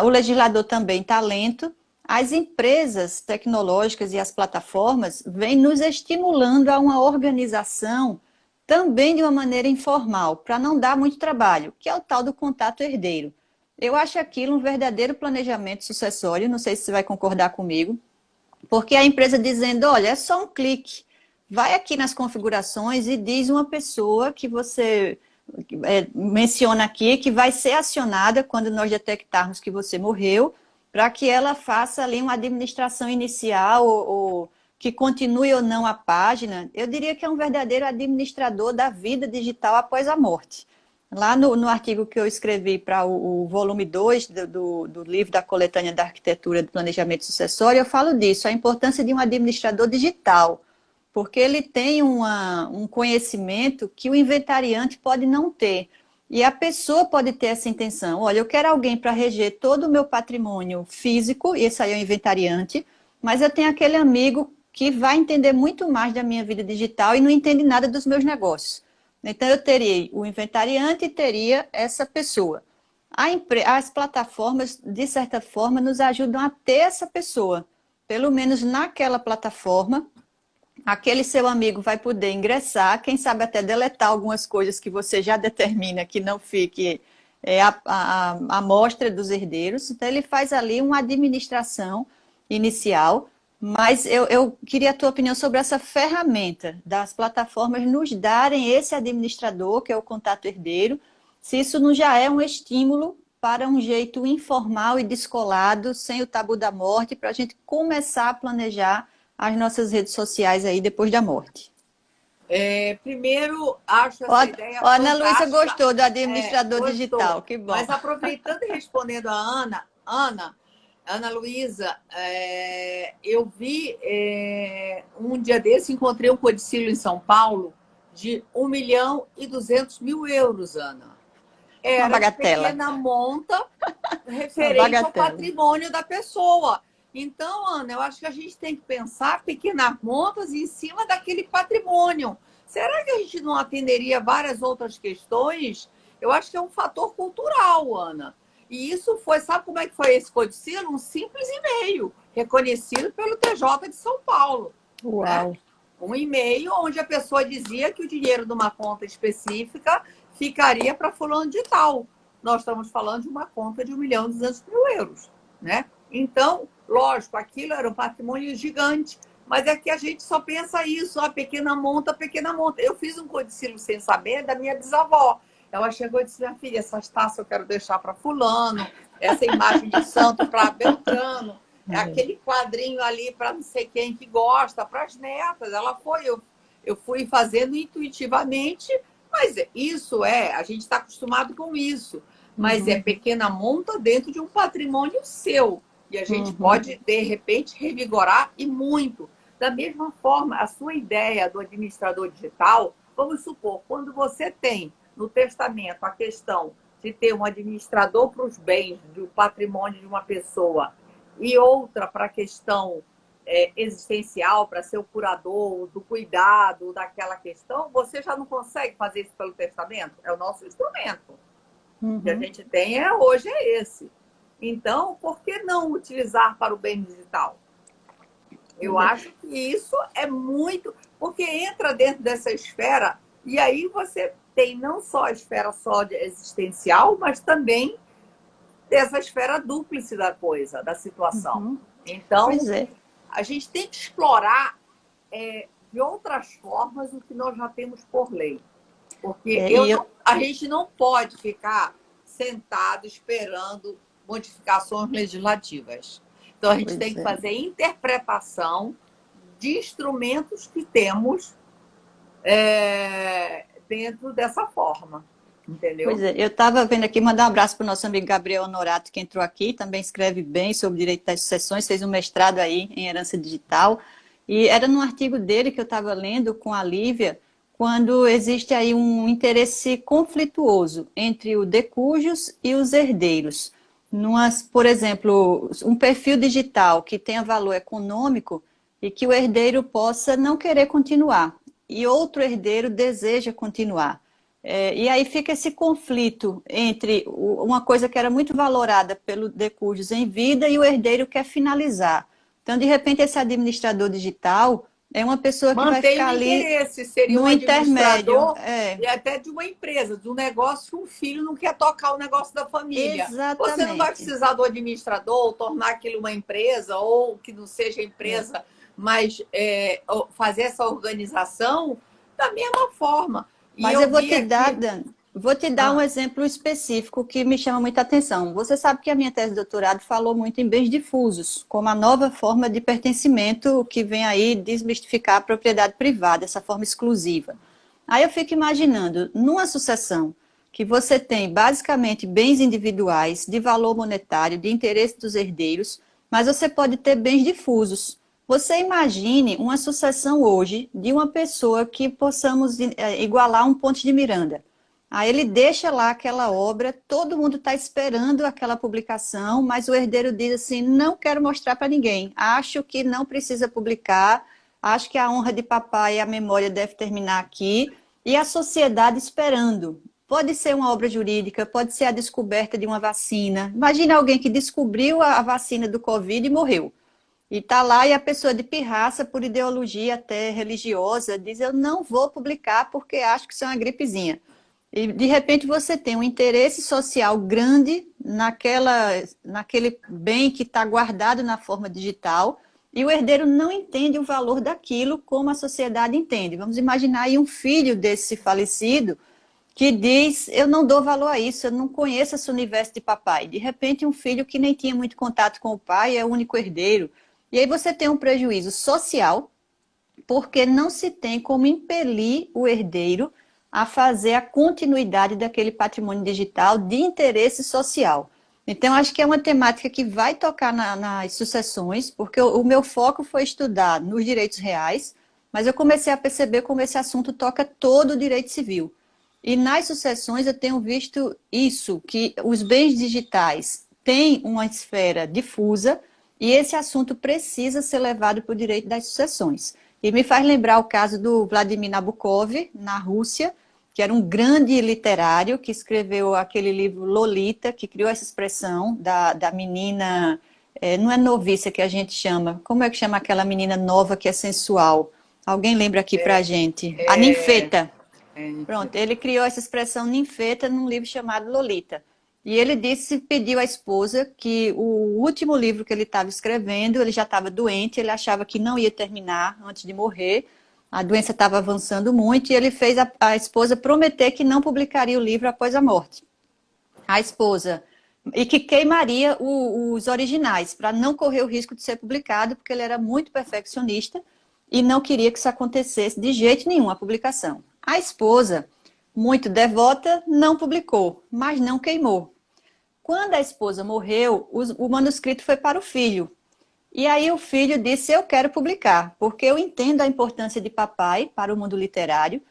o legislador também está lento. As empresas tecnológicas e as plataformas vêm nos estimulando a uma organização também de uma maneira informal, para não dar muito trabalho, que é o tal do contato herdeiro. Eu acho aquilo um verdadeiro planejamento sucessório, não sei se você vai concordar comigo, porque a empresa dizendo, olha, é só um clique, vai aqui nas configurações e diz uma pessoa que você menciona aqui que vai ser acionada quando nós detectarmos que você morreu, para que ela faça ali uma administração inicial ou que continue ou não a página. Eu diria que é um verdadeiro administrador da vida digital após a morte. Lá no artigo que eu escrevi para o volume 2 do livro da coletânea da arquitetura do planejamento sucessório, eu falo disso, a importância de um administrador digital, porque ele tem um conhecimento que o inventariante pode não ter. E a pessoa pode ter essa intenção. Olha, eu quero alguém para reger todo o meu patrimônio físico, e esse aí é o inventariante, mas eu tenho aquele amigo que vai entender muito mais da minha vida digital e não entende nada dos meus negócios. Então, eu teria o inventariante e teria essa pessoa. As plataformas, de certa forma, nos ajudam a ter essa pessoa. Pelo menos naquela plataforma, aquele seu amigo vai poder ingressar, quem sabe até deletar algumas coisas que você já determina que não fique a amostra dos herdeiros. Então, ele faz ali uma administração inicial, mas eu queria a tua opinião sobre essa ferramenta das plataformas nos darem esse administrador, que é o contato herdeiro, se isso não já é um estímulo para um jeito informal e descolado, sem o tabu da morte, para a gente começar a planejar as nossas redes sociais aí depois da morte. Primeiro, acho Ó, essa ideia ó, a Ana Luísa fantástica. gostou do administrador digital, Gostou. que bom. Mas aproveitando e respondendo a Ana Luísa, eu vi um dia desse, encontrei um codicilo em São Paulo de 1.200.000 euros, Ana. Uma Era de bagatela. pequena monta Uma referente ao bagatela. patrimônio da pessoa. Então, Ana, eu acho que a gente tem que pensar pequenas montas em cima daquele patrimônio. Será que a gente não atenderia várias outras questões? Eu acho que é um fator cultural, Ana. E isso foi, sabe como é que foi esse codicilo? Um simples e-mail, reconhecido pelo TJ de São Paulo. Né? Uau. Um e-mail onde a pessoa dizia que o dinheiro de uma conta específica ficaria para fulano de tal. Nós estamos falando de uma conta de 1.200.000 euros. Né? Então, lógico, aquilo era um patrimônio gigante, mas é que a gente só pensa isso, a pequena monta, pequena monta. Eu fiz um codicilo sem saber da minha bisavó. Ela chegou e disse, minha filha, essas taças eu quero deixar para fulano, essa imagem de santo para Beltrano, aquele quadrinho ali para não sei quem que gosta, para as netas. Ela foi, eu fui fazendo intuitivamente, mas isso a gente está acostumado com isso. Mas é pequena monta dentro de um patrimônio seu. E a gente pode, de repente, revigorar e muito. Da mesma forma, a sua ideia do administrador digital, vamos supor, quando você tem no testamento a questão de ter um administrador para os bens do patrimônio de uma pessoa e outra para a questão existencial, para ser o curador do cuidado daquela questão, você já não consegue fazer isso pelo testamento? É o nosso instrumento. Que a gente tem hoje é esse. Então, por que não utilizar para o bem digital? Eu acho que isso é muito... Porque entra dentro dessa esfera, e aí você tem não só a esfera só de existencial, mas também dessa esfera dúplice da coisa, da situação. Então, Pois é. a gente tem que explorar de outras formas o que nós já temos por lei. Porque a gente não pode ficar sentado esperando modificações legislativas. Então, a gente tem que fazer interpretação de instrumentos que temos dentro dessa forma. entendeu? Pois é, eu estava vendo aqui, mandar um abraço para o nosso amigo Gabriel Honorato, que entrou aqui, também escreve bem sobre direito das sucessões, fez um mestrado aí em herança digital, e era num artigo dele que eu estava lendo com a Lívia, quando existe aí um interesse conflituoso entre o decujus e os herdeiros. Por exemplo, um perfil digital que tenha valor econômico e que o herdeiro possa não querer continuar, e outro herdeiro deseja continuar. E aí fica esse conflito entre uma coisa que era muito valorada pelo decujus em vida e o herdeiro quer finalizar. Então, de repente, esse administrador digital é uma pessoa que vai Mantém o ficar ali interesse, seria um no intermédio. administrador e até de uma empresa, de um negócio que um filho não quer tocar o negócio da família. Você não vai Exatamente. precisar do administrador, tornar aquilo uma empresa, ou que não seja empresa, mas fazer essa organização da mesma forma. E Mas eu eu vou vi te dar, aqui. Dan, vou te dar um Ah, exemplo específico que me chama muita atenção. Você sabe que a minha tese de doutorado falou muito em bens difusos, como a nova forma de pertencimento que vem aí desmistificar a propriedade privada, essa forma exclusiva. Aí eu fico imaginando, numa sucessão que você tem basicamente bens individuais de valor monetário, de interesse dos herdeiros, mas você pode ter bens difusos. Você imagine uma sucessão hoje de uma pessoa que possamos igualar um Ponte de Miranda. Aí ele deixa lá aquela obra, todo mundo está esperando aquela publicação, mas o herdeiro diz assim: não quero mostrar para ninguém, acho que não precisa publicar, acho que a honra de papai e a memória deve terminar aqui, e a sociedade esperando. Pode ser uma obra jurídica, pode ser a descoberta de uma vacina. Imagina alguém que descobriu a vacina do Covid e morreu. E está lá e a pessoa de pirraça, por ideologia até religiosa, diz: eu não vou publicar porque acho que isso é uma gripezinha. E de repente você tem um interesse social grande naquele bem que está guardado na forma digital, e o herdeiro não entende o valor daquilo como a sociedade entende. Vamos imaginar aí um filho desse falecido que diz: eu não dou valor a isso, eu não conheço esse universo de papai. De repente, um filho que nem tinha muito contato com o pai é o único herdeiro. E aí você tem um prejuízo social, porque não se tem como impelir o herdeiro a fazer a continuidade daquele patrimônio digital de interesse social. Então, acho que é uma temática que vai tocar nas sucessões, porque o meu foco foi estudar nos direitos reais, mas eu comecei a perceber como esse assunto toca todo o direito civil. E nas sucessões eu tenho visto isso, que os bens digitais têm uma esfera difusa e esse assunto precisa ser levado para o direito das sucessões. E me faz lembrar o caso do Vladimir Nabokov, na Rússia, que era um grande literário que escreveu aquele livro Lolita, que criou essa expressão da menina, não é noviça que a gente chama, como é que chama aquela menina nova que é sensual? Alguém lembra aqui pra gente? A é, ninfeta. é, Pronto, ele criou essa expressão ninfeta num livro chamado Lolita. E ele disse, pediu à esposa que o último livro que ele estava escrevendo, ele já estava doente, ele achava que não ia terminar antes de morrer, a doença estava avançando muito, e ele fez a esposa prometer que não publicaria o livro após a morte. A esposa, e que queimaria os originais, para não correr o risco de ser publicado, porque ele era muito perfeccionista e não queria que isso acontecesse de jeito nenhum, a publicação. A esposa, muito devota, não publicou, mas não queimou. Quando a esposa morreu, o manuscrito foi para o filho. E aí o filho disse: eu quero publicar, porque eu entendo a importância de papai para o mundo literário.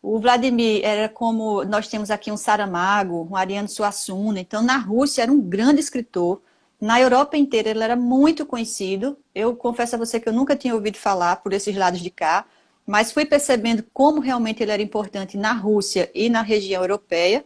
O Vladimir era como, nós temos aqui um Saramago, um Ariano Suassuna, então na Rússia era um grande escritor, na Europa inteira ele era muito conhecido. Eu confesso a você que eu nunca tinha ouvido falar por esses lados de cá, mas fui percebendo como realmente ele era importante na Rússia e na região europeia.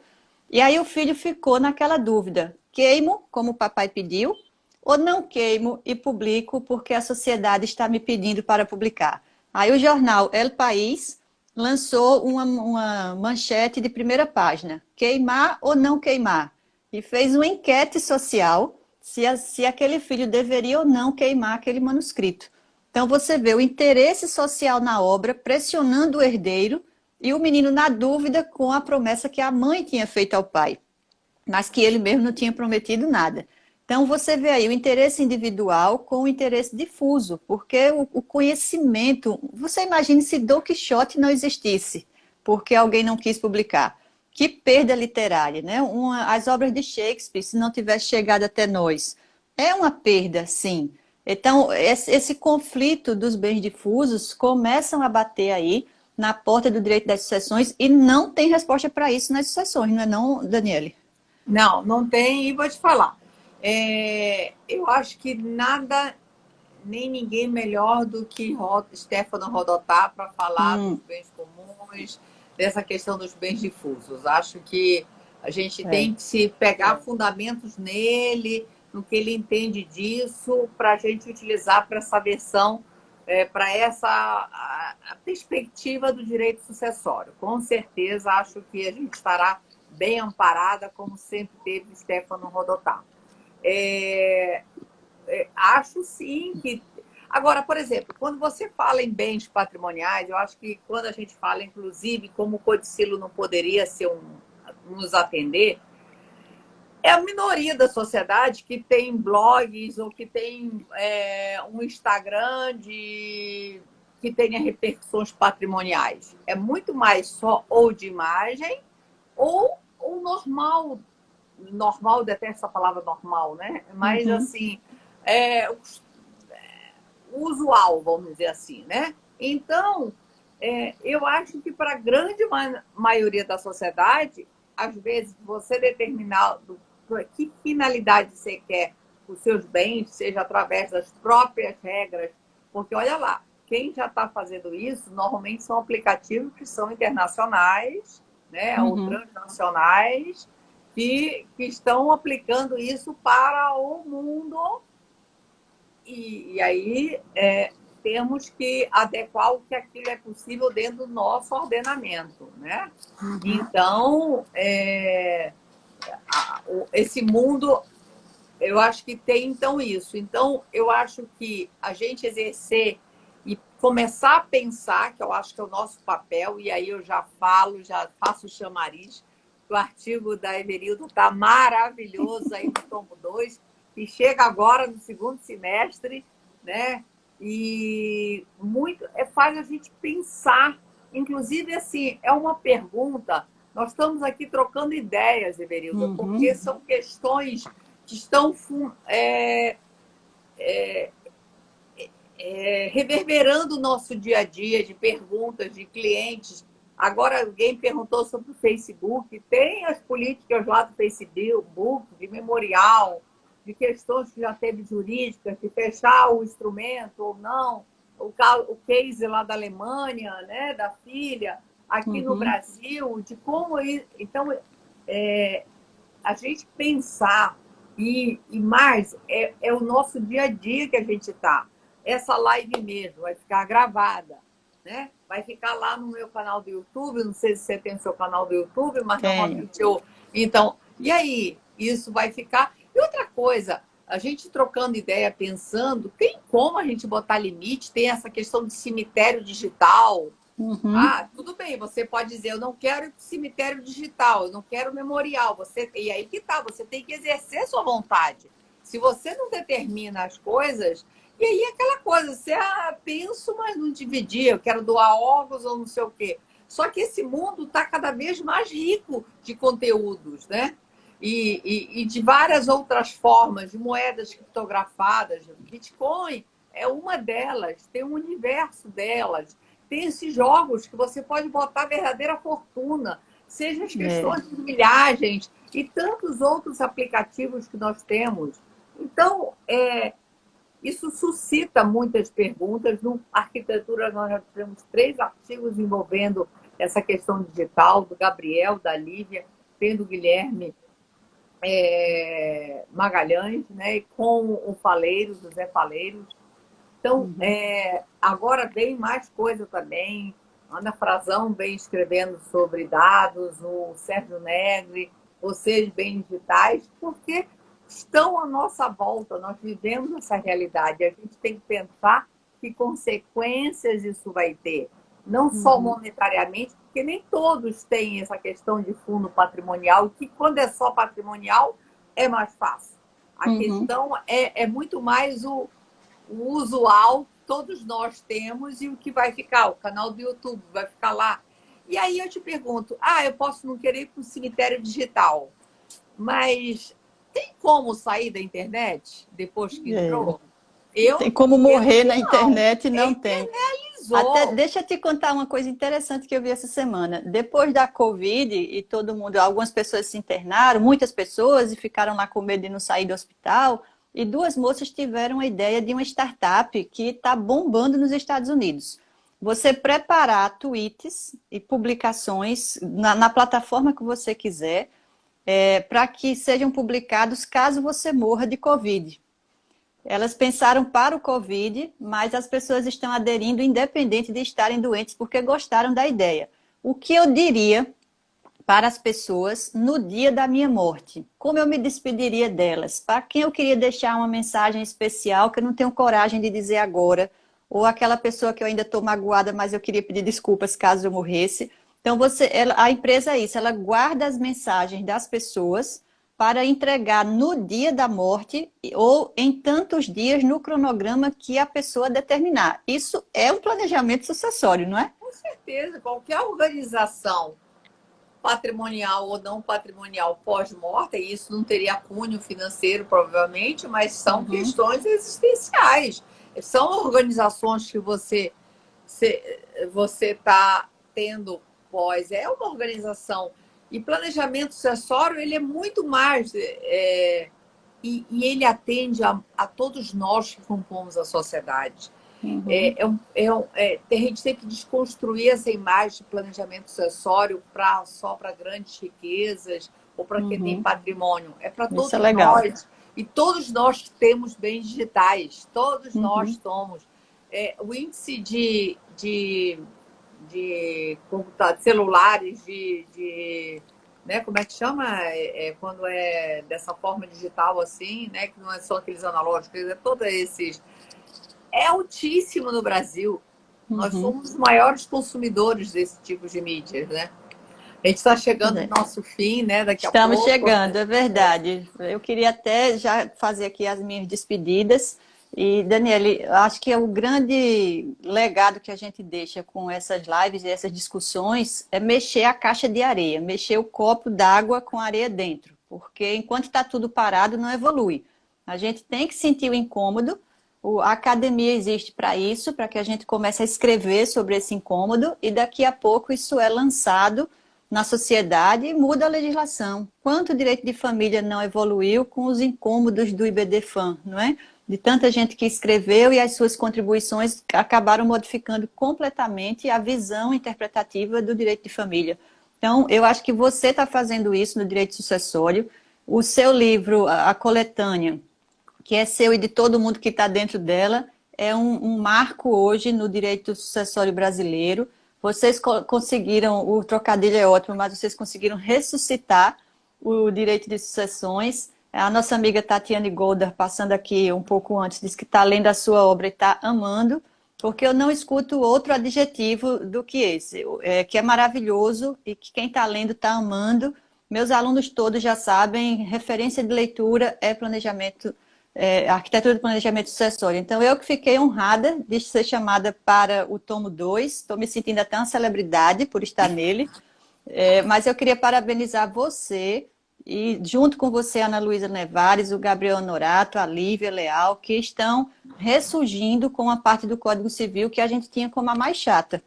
E aí o filho ficou naquela dúvida: queimo, como o papai pediu, ou não queimo e publico porque a sociedade está me pedindo para publicar? Aí o jornal El País lançou uma manchete de primeira página: queimar ou não queimar? E fez uma enquete social se aquele filho deveria ou não queimar aquele manuscrito. Então você vê o interesse social na obra pressionando o herdeiro e o menino na dúvida com a promessa que a mãe tinha feito ao pai, mas que ele mesmo não tinha prometido nada. Então você vê aí o interesse individual com o interesse difuso, porque o conhecimento, você imagine se Don Quixote não existisse, porque alguém não quis publicar. que perda literária, né? As obras de Shakespeare, se não tivesse chegado até nós, é uma perda, sim. Então, esse conflito dos bens difusos começam a bater aí na porta do direito das sucessões e não tem resposta para isso nas sucessões, não é não, Daniele? Não, não tem, e vou te falar. Eu acho que nada, nem ninguém melhor do que Stefano Rodotà para falar dos bens comuns, dessa questão dos bens difusos. Acho que a gente tem que se pegar fundamentos nele, no que ele entende disso, para a gente utilizar para essa versão, para essa a perspectiva do direito sucessório. Com certeza, acho que a gente estará bem amparada, como sempre teve Stefano Rodotà. Acho sim que. Agora, por exemplo, quando você fala em bens patrimoniais, eu acho que quando a gente fala, inclusive, como o codicilo não poderia ser nos atender, é a minoria da sociedade que tem blogs ou que tem um Instagram que tenha repercussões patrimoniais. É muito mais só ou de imagem ou o normal. Normal, detesto essa palavra normal, né? Mas, assim, usual, vamos dizer assim, né? Então, eu acho que para a grande maioria da sociedade, às vezes, você determinar que finalidade você quer os seus bens, seja através das próprias regras, porque, olha lá, quem já está fazendo isso, normalmente são aplicativos que são internacionais, né, ou transnacionais, que estão aplicando isso para o mundo. E aí temos que adequar o que aquilo é possível dentro do nosso ordenamento, né? Então, esse mundo, eu acho que tem então isso. Então, eu acho que a gente exercer e começar a pensar, que eu acho que é o nosso papel, e aí eu já falo, já faço o chamariz, o artigo da Everilda está maravilhoso aí no tomo 2, que chega agora no segundo semestre, né? E muito faz a gente pensar. Inclusive, assim, é uma pergunta. Nós estamos aqui trocando ideias, Everilda, porque são questões que estão reverberando o nosso dia a dia de perguntas de clientes. Agora, alguém perguntou sobre o Facebook. Tem as políticas lá do Facebook, de memorial, de questões que já teve jurídicas, de fechar o instrumento ou não. O case lá da Alemanha, né, da filha, aqui no Brasil, de como. Então, a gente pensar e mais, é o nosso dia a dia que a gente está. Essa live mesmo vai ficar gravada, né? Vai ficar lá no meu canal do YouTube. Não sei se você tem o seu canal do YouTube, mas normalmente eu. Então, e aí? Isso vai ficar. E outra coisa, a gente trocando ideia, pensando, tem como a gente botar limite? Tem essa questão de cemitério digital. Tudo bem, você pode dizer, eu não quero cemitério digital, eu não quero memorial. E aí que tá, você tem que exercer sua vontade. Se você não determina as coisas, e aí aquela coisa, você penso, mas não dividir, eu quero doar órgãos ou não sei o quê. Só que esse mundo está cada vez mais rico de conteúdos, né? E de várias outras formas, de moedas criptografadas. Bitcoin é uma delas, tem um universo delas. Tem esses jogos que você pode botar verdadeira fortuna, seja as questões de milhagens e tantos outros aplicativos que nós temos. Então, isso suscita muitas perguntas. No Arquitetura, nós já tivemos 3 artigos envolvendo essa questão digital, do Gabriel, da Lívia, tem do Guilherme Magalhães, né, com o Faleiros, o Zé Faleiros. Então, agora vem mais coisa também. Ana Frazão vem escrevendo sobre dados, o Sérgio Negri, vocês bem digitais, porque estão à nossa volta, nós vivemos essa realidade. A gente tem que pensar que consequências isso vai ter. Não só monetariamente, porque nem todos têm essa questão de fundo patrimonial, que quando é só patrimonial é mais fácil. A questão é muito mais o usual, todos nós temos, e o que vai ficar, o canal do YouTube vai ficar lá. E aí eu te pergunto, eu posso não querer ir para o cemitério digital, mas tem como sair da internet depois que É. entrou? Eu Tem como entendo morrer que na não. internet? É Não tem. Até internalizou. deixa eu te contar uma coisa interessante que eu vi essa semana. Depois da Covid e todo mundo, algumas pessoas se internaram, muitas pessoas, e ficaram lá com medo de não sair do hospital. E duas moças tiveram a ideia de uma startup que está bombando nos Estados Unidos. Você preparar tweets e publicações na plataforma que você quiser, para que sejam publicados caso você morra de Covid. Elas pensaram para o Covid, mas as pessoas estão aderindo independente de estarem doentes, porque gostaram da ideia. O que eu diria para as pessoas no dia da minha morte? Como eu me despediria delas? Para quem eu queria deixar uma mensagem especial que eu não tenho coragem de dizer agora? Ou aquela pessoa que eu ainda estou magoada, mas eu queria pedir desculpas caso eu morresse. Então, a empresa é isso, ela guarda as mensagens das pessoas para entregar no dia da morte ou em tantos dias no cronograma que a pessoa determinar. Isso é um planejamento sucessório, não é? Com certeza, qualquer organização patrimonial ou não patrimonial pós-morte, e isso não teria cunho financeiro, provavelmente, mas são Uhum. questões existenciais. São organizações que você está tendo pós. É uma organização. E planejamento sucessório, ele é muito mais. E ele atende a todos nós que compomos a sociedade. Uhum. A gente tem que desconstruir essa imagem de planejamento sucessório só para grandes riquezas ou para quem tem Uhum. patrimônio. É para Isso é todos legal. nós. E todos nós temos bens digitais. Todos nós Uhum. somos. O índice de celulares, né, como é que chama? Quando é dessa forma digital assim, né, que não é só aqueles analógicos, é todos esses é altíssimo no Brasil. Nós Uhum. somos os maiores consumidores desse tipo de mídias, né? A gente está Pois chegando é. no nosso fim, né? Daqui a Estamos pouco. chegando, é verdade. Eu queria até já fazer aqui as minhas despedidas. E, Daniele, acho que é o grande legado que a gente deixa com essas lives e essas discussões é mexer a caixa de areia, mexer o copo d'água com areia dentro, porque enquanto está tudo parado, não evolui. A gente tem que sentir o incômodo. A academia existe para isso, para que a gente comece a escrever sobre esse incômodo, e daqui a pouco isso é lançado na sociedade e muda a legislação. Quanto o direito de família não evoluiu com os incômodos do IBDFAM, não é? De tanta gente que escreveu e as suas contribuições acabaram modificando completamente a visão interpretativa do direito de família. Então, eu acho que você está fazendo isso no direito sucessório. O seu livro, a coletânea, que é seu e de todo mundo que está dentro dela, é um marco hoje no direito sucessório brasileiro. Vocês conseguiram, o trocadilho é ótimo, mas vocês conseguiram ressuscitar o direito de sucessões. A nossa amiga Tatiane Golder, passando aqui um pouco antes, disse que está lendo a sua obra e está amando, porque eu não escuto outro adjetivo do que esse, que é maravilhoso e que quem está lendo está amando. Meus alunos todos já sabem, referência de leitura é planejamento, arquitetura de planejamento sucessório. Então, eu que fiquei honrada de ser chamada para o tomo 2, estou me sentindo até uma celebridade por estar nele, mas eu queria parabenizar você e junto com você, Ana Luísa Nevares, o Gabriel Honorato, a Lívia Leal, que estão ressurgindo com a parte do Código Civil que a gente tinha como a mais chata.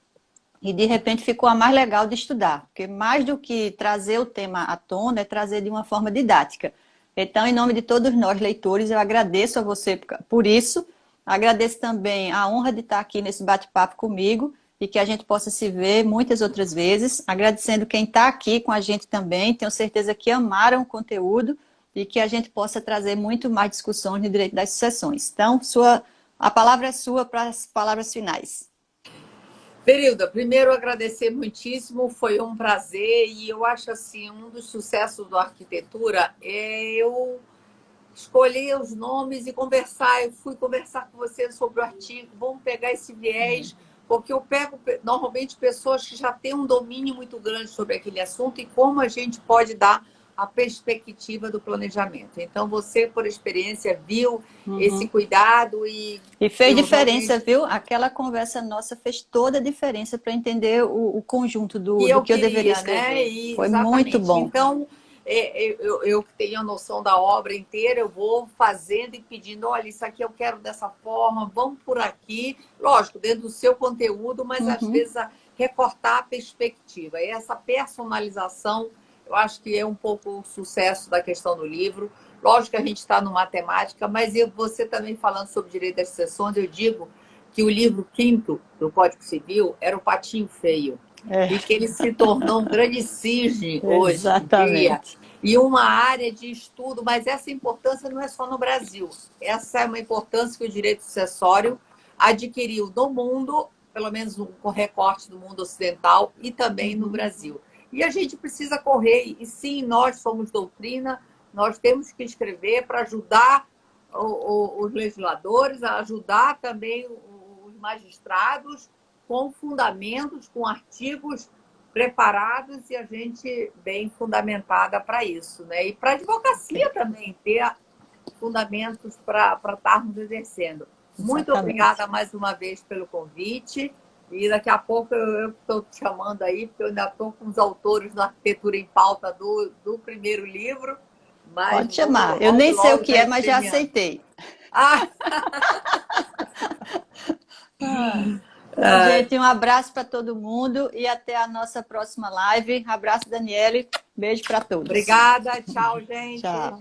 E de repente ficou a mais legal de estudar, porque mais do que trazer o tema à tona, é trazer de uma forma didática. Então, em nome de todos nós, leitores, eu agradeço a você por isso, agradeço também a honra de estar aqui nesse bate-papo comigo e que a gente possa se ver muitas outras vezes, agradecendo quem está aqui com a gente também, tenho certeza que amaram o conteúdo e que a gente possa trazer muito mais discussões no direito das sucessões. Então, a palavra é sua para as palavras finais. Perilda, primeiro agradecer muitíssimo, foi um prazer e eu acho assim, um dos sucessos da arquitetura é eu escolher os nomes e conversar. Eu fui conversar com você sobre o artigo, vamos pegar esse viés, porque eu pego normalmente pessoas que já têm um domínio muito grande sobre aquele assunto e como a gente pode dar a perspectiva do planejamento. Então, você, por experiência, viu esse cuidado e fez diferença, viu? Aquela conversa nossa fez toda a diferença para entender o conjunto do que eu deveria escrever. Né? E, foi muito bom. Então, eu que tenho a noção da obra inteira, eu vou fazendo e pedindo, olha, isso aqui eu quero dessa forma, vamos por aqui. Lógico, dentro do seu conteúdo, mas às vezes recortar a perspectiva. E essa personalização, eu acho que é um pouco o sucesso da questão do livro. Lógico que a gente está no matemática, mas você também falando sobre direito das sucessões, eu digo que o livro quinto do Código Civil era o Patinho Feio. E que ele se tornou um grande cisne hoje em dia. E uma área de estudo, mas essa importância não é só no Brasil. Essa é uma importância que o direito sucessório adquiriu no mundo, pelo menos com recorte do mundo ocidental e também no Brasil. E a gente precisa correr, e sim, nós somos doutrina, nós temos que escrever para ajudar os legisladores, a ajudar também os magistrados, com fundamentos, com artigos preparados e a gente bem fundamentada para isso, né? E para a advocacia também ter fundamentos para estarmos exercendo. Muito obrigada mais uma vez pelo convite. E daqui a pouco eu estou te chamando aí, porque eu ainda estou com os autores da Arquitetura em Pauta do primeiro livro. Mas pode chamar. Eu nem sei o que é, mas já aceitei. Gente, um abraço para todo mundo e até a nossa próxima live. Abraço, Daniele. Beijo para todos. Obrigada. Tchau, gente. Tchau.